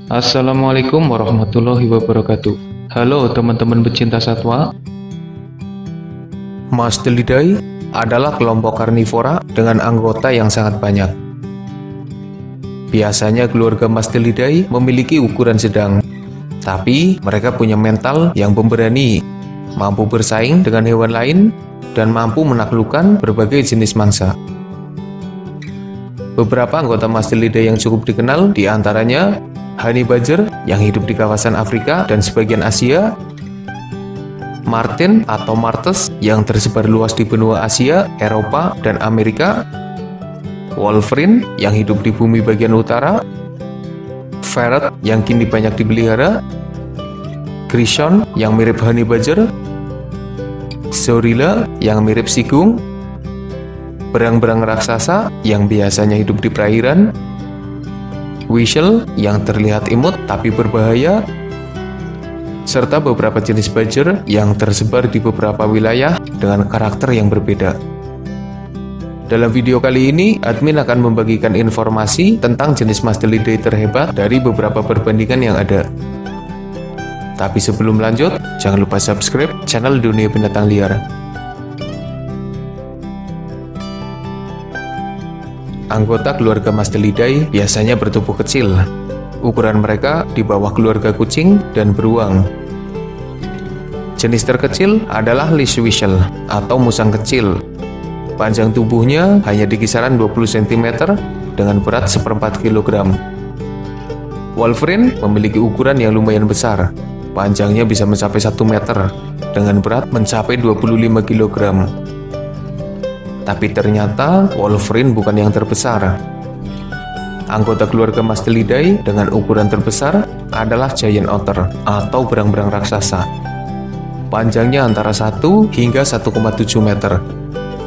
Assalamualaikum warahmatullahi wabarakatuh. Halo teman-teman pecinta satwa. Mustelidae adalah kelompok karnivora dengan anggota yang sangat banyak. Biasanya keluarga Mustelidae memiliki ukuran sedang, tapi mereka punya mental yang pemberani, mampu bersaing dengan hewan lain, dan mampu menaklukkan berbagai jenis mangsa. Beberapa anggota Mustelidae yang cukup dikenal diantaranya honey badger yang hidup di kawasan Afrika dan sebagian Asia, marten atau martes yang tersebar luas di benua Asia, Eropa, dan Amerika, wolverine yang hidup di bumi bagian utara, ferret yang kini banyak dipelihara, grishon yang mirip honey badger, zorilla yang mirip sigung, berang-berang raksasa yang biasanya hidup di perairan, weasel yang terlihat imut tapi berbahaya, serta beberapa jenis badger yang tersebar di beberapa wilayah dengan karakter yang berbeda. Dalam video kali ini, admin akan membagikan informasi tentang jenis Mustelidae terhebat dari beberapa perbandingan yang ada. Tapi sebelum lanjut, jangan lupa subscribe channel Dunia Binatang Liar. Anggota keluarga Mustelidae biasanya bertubuh kecil. Ukuran mereka di bawah keluarga kucing dan beruang. Jenis terkecil adalah leash weasel atau musang kecil. Panjang tubuhnya hanya di kisaran 20 cm dengan berat 1/4 kg. Wolverine memiliki ukuran yang lumayan besar. Panjangnya bisa mencapai 1 meter dengan berat mencapai 25 kg. Tapi ternyata wolverine bukan yang terbesar. Anggota keluarga Mustelidae dengan ukuran terbesar adalah giant otter atau berang-berang raksasa. Panjangnya antara 1 hingga 1,7 meter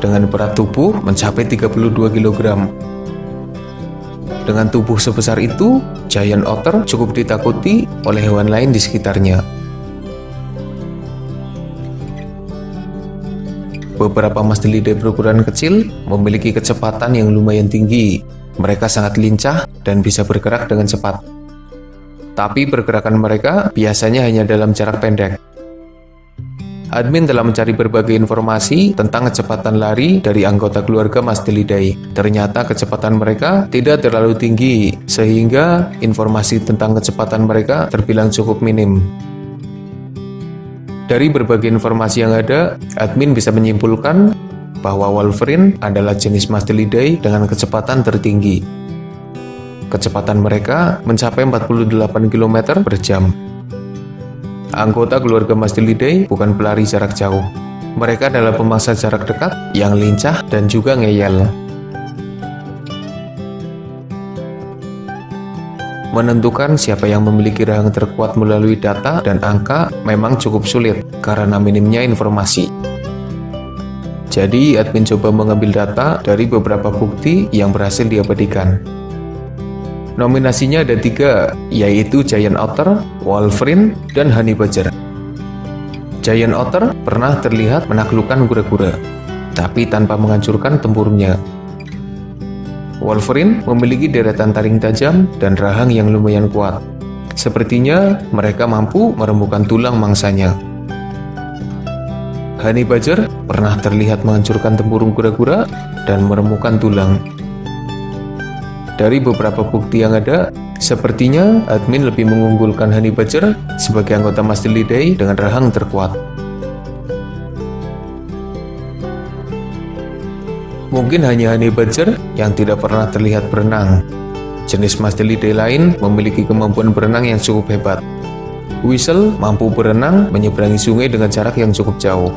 dengan berat tubuh mencapai 32 kg. Dengan tubuh sebesar itu, giant otter cukup ditakuti oleh hewan lain di sekitarnya. Beberapa Mustelidae berukuran kecil memiliki kecepatan yang lumayan tinggi. Mereka sangat lincah dan bisa bergerak dengan cepat. Tapi pergerakan mereka biasanya hanya dalam jarak pendek. Admin telah mencari berbagai informasi tentang kecepatan lari dari anggota keluarga Mustelidae. Ternyata kecepatan mereka tidak terlalu tinggi, sehingga informasi tentang kecepatan mereka terbilang cukup minim. Dari berbagai informasi yang ada, admin bisa menyimpulkan bahwa wolverine adalah jenis Mustelidae dengan kecepatan tertinggi. Kecepatan mereka mencapai 48 km per jam. Anggota keluarga Mustelidae bukan pelari jarak jauh. Mereka adalah pemangsa jarak dekat yang lincah dan juga ngeyel. Menentukan siapa yang memiliki rahang terkuat melalui data dan angka memang cukup sulit karena minimnya informasi. Jadi, admin coba mengambil data dari beberapa bukti yang berhasil diabadikan. Nominasinya ada 3, yaitu giant otter, wolverine, dan honey badger. Giant otter pernah terlihat menaklukkan kura-kura, tapi tanpa menghancurkan tempurungnya. Wolverine memiliki deretan taring tajam dan rahang yang lumayan kuat. Sepertinya mereka mampu merembukan tulang mangsanya. Honey badger pernah terlihat menghancurkan tempurung kura-kura dan meremukkan tulang. Dari beberapa bukti yang ada, sepertinya admin lebih mengunggulkan honey badger sebagai anggota Mustelidae dengan rahang terkuat. Mungkin hanya honey badger yang tidak pernah terlihat berenang. Jenis Mustelidae lain memiliki kemampuan berenang yang cukup hebat. Weasel mampu berenang menyeberangi sungai dengan jarak yang cukup jauh.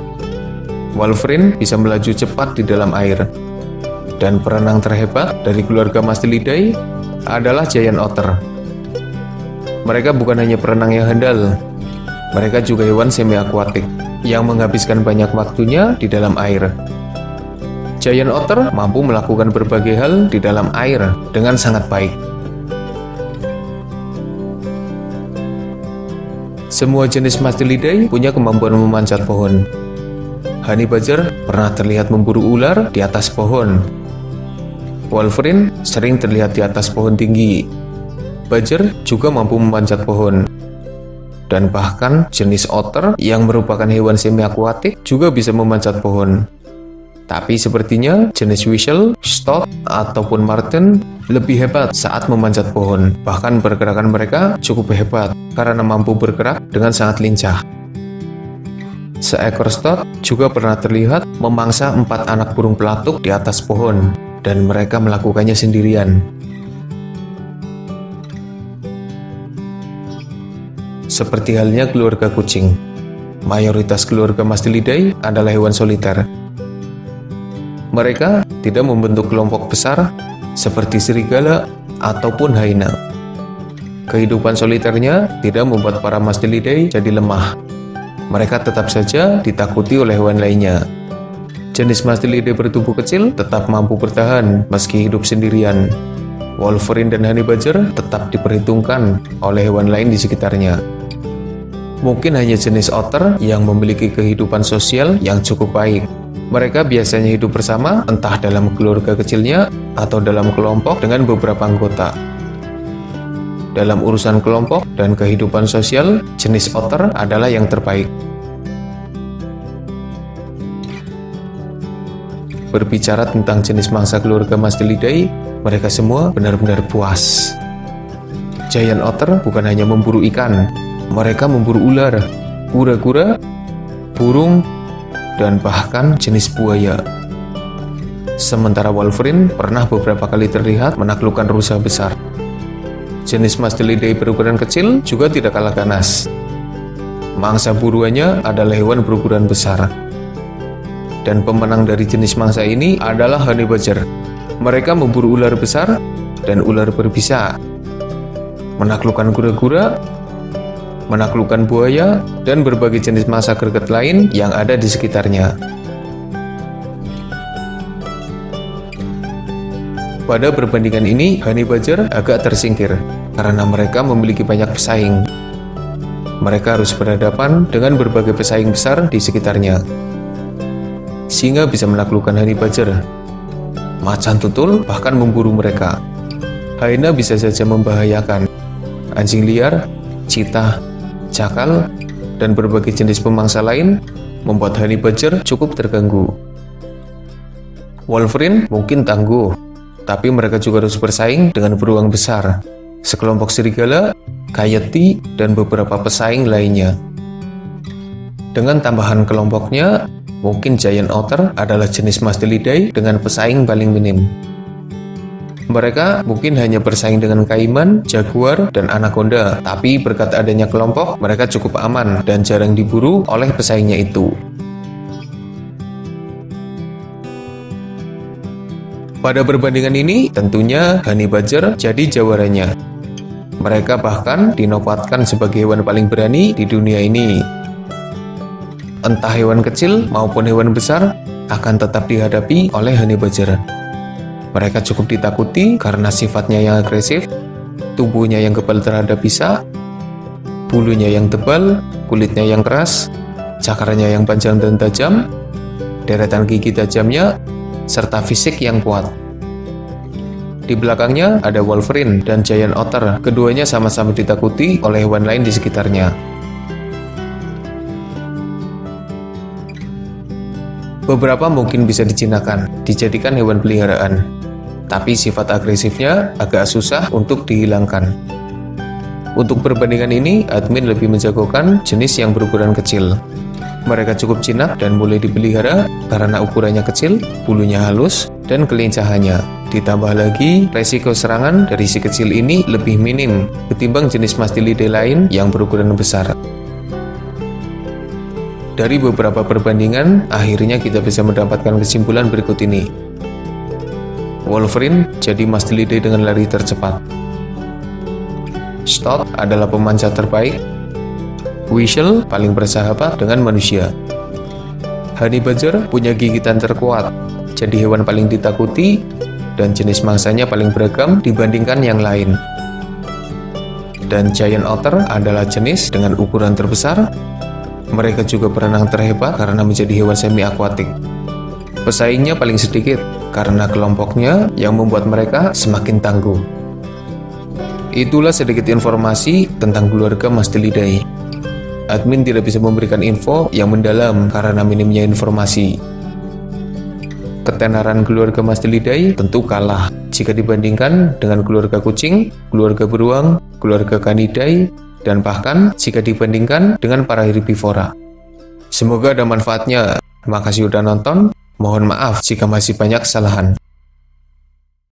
Wolverine bisa melaju cepat di dalam air. Dan perenang terhebat dari keluarga Mustelidae adalah giant otter. Mereka bukan hanya perenang yang handal. Mereka juga hewan semi-akuatik yang menghabiskan banyak waktunya di dalam air. Giant otter mampu melakukan berbagai hal di dalam air dengan sangat baik. Semua jenis Mustelidae punya kemampuan memanjat pohon. Honey badger pernah terlihat memburu ular di atas pohon. Wolverine sering terlihat di atas pohon tinggi. Badger juga mampu memanjat pohon. Dan bahkan jenis otter yang merupakan hewan semi-akuatik juga bisa memanjat pohon. Tapi sepertinya jenis weasel, stoat, ataupun marten lebih hebat saat memanjat pohon. Bahkan pergerakan mereka cukup hebat karena mampu bergerak dengan sangat lincah. Seekor stoat juga pernah terlihat memangsa 4 anak burung pelatuk di atas pohon, dan mereka melakukannya sendirian. Seperti halnya keluarga kucing, mayoritas keluarga Mustelidae adalah hewan soliter. Mereka tidak membentuk kelompok besar seperti serigala ataupun hyena. Kehidupan soliternya tidak membuat para Mustelidae jadi lemah. Mereka tetap saja ditakuti oleh hewan lainnya. Jenis Mustelidae bertubuh kecil tetap mampu bertahan meski hidup sendirian. Wolverine dan honey badger tetap diperhitungkan oleh hewan lain di sekitarnya. Mungkin hanya jenis otter yang memiliki kehidupan sosial yang cukup baik. Mereka biasanya hidup bersama, entah dalam keluarga kecilnya atau dalam kelompok dengan beberapa anggota. Dalam urusan kelompok dan kehidupan sosial, jenis otter adalah yang terbaik. Berbicara tentang jenis mangsa keluarga Mustelidae, mereka semua benar-benar puas. Giant otter bukan hanya memburu ikan, mereka memburu ular, kura-kura, burung, dan bahkan jenis buaya. Sementara Wolverine pernah beberapa kali terlihat menaklukkan rusa besar. Jenis Mustelidae berukuran kecil juga tidak kalah ganas. Mangsa buruannya adalah hewan berukuran besar. Dan pemenang dari jenis mangsa ini adalah honey badger. Mereka memburu ular besar dan ular berbisa, menaklukkan kura-kura, menaklukkan buaya, dan berbagai jenis mangsa greget lain yang ada di sekitarnya. Pada perbandingan ini, honey badger agak tersingkir karena mereka memiliki banyak pesaing. Mereka harus berhadapan dengan berbagai pesaing besar di sekitarnya. Singa bisa menaklukkan honey badger. Macan tutul bahkan memburu mereka. Hyena bisa saja membahayakan. Anjing liar, cheetah, cakal, dan berbagai jenis pemangsa lain membuat honey badger cukup terganggu. Wolverine mungkin tangguh, tapi mereka juga harus bersaing dengan beruang besar, sekelompok serigala, coyote, dan beberapa pesaing lainnya. Dengan tambahan kelompoknya, mungkin giant otter adalah jenis Mustelidae dengan pesaing paling minim. Mereka mungkin hanya bersaing dengan kaiman, jaguar, dan anaconda, tapi berkat adanya kelompok, mereka cukup aman dan jarang diburu oleh pesaingnya itu. Pada perbandingan ini, tentunya honey badger jadi jawaranya. Mereka bahkan dinobatkan sebagai hewan paling berani di dunia ini. Entah hewan kecil maupun hewan besar akan tetap dihadapi oleh honey badger. Mereka cukup ditakuti karena sifatnya yang agresif, tubuhnya yang kebal terhadap bisa, bulunya yang tebal, kulitnya yang keras, cakarnya yang panjang dan tajam, deretan gigi tajamnya, serta fisik yang kuat. Di belakangnya ada Wolverine dan giant otter, keduanya sama-sama ditakuti oleh hewan lain di sekitarnya. Beberapa mungkin bisa dijinakan, dijadikan hewan peliharaan, tapi sifat agresifnya agak susah untuk dihilangkan. Untuk perbandingan ini, admin lebih menjagokan jenis yang berukuran kecil. Mereka cukup jinak dan boleh dipelihara karena ukurannya kecil, bulunya halus, dan kelincahannya. Ditambah lagi, resiko serangan dari si kecil ini lebih minim ketimbang jenis Mustelidae lain yang berukuran besar. Dari beberapa perbandingan, akhirnya kita bisa mendapatkan kesimpulan berikut ini. Wolverine jadi Mustelidae dengan lari tercepat. Stoat adalah pemanjat terbaik. Weasel paling bersahabat dengan manusia. Honey badger punya gigitan terkuat, jadi hewan paling ditakuti, dan jenis mangsanya paling beragam dibandingkan yang lain. Dan giant otter adalah jenis dengan ukuran terbesar. Mereka juga berenang terhebat karena menjadi hewan semi-akuatik. Pesaingnya paling sedikit karena kelompoknya yang membuat mereka semakin tangguh. Itulah sedikit informasi tentang keluarga Mustelidae. Admin tidak bisa memberikan info yang mendalam karena minimnya informasi. Ketenaran keluarga Mustelidae tentu kalah jika dibandingkan dengan keluarga kucing, keluarga beruang, keluarga Canidae, dan bahkan jika dibandingkan dengan para herbivora. Semoga ada manfaatnya. Makasih udah nonton. Mohon maaf jika masih banyak kesalahan.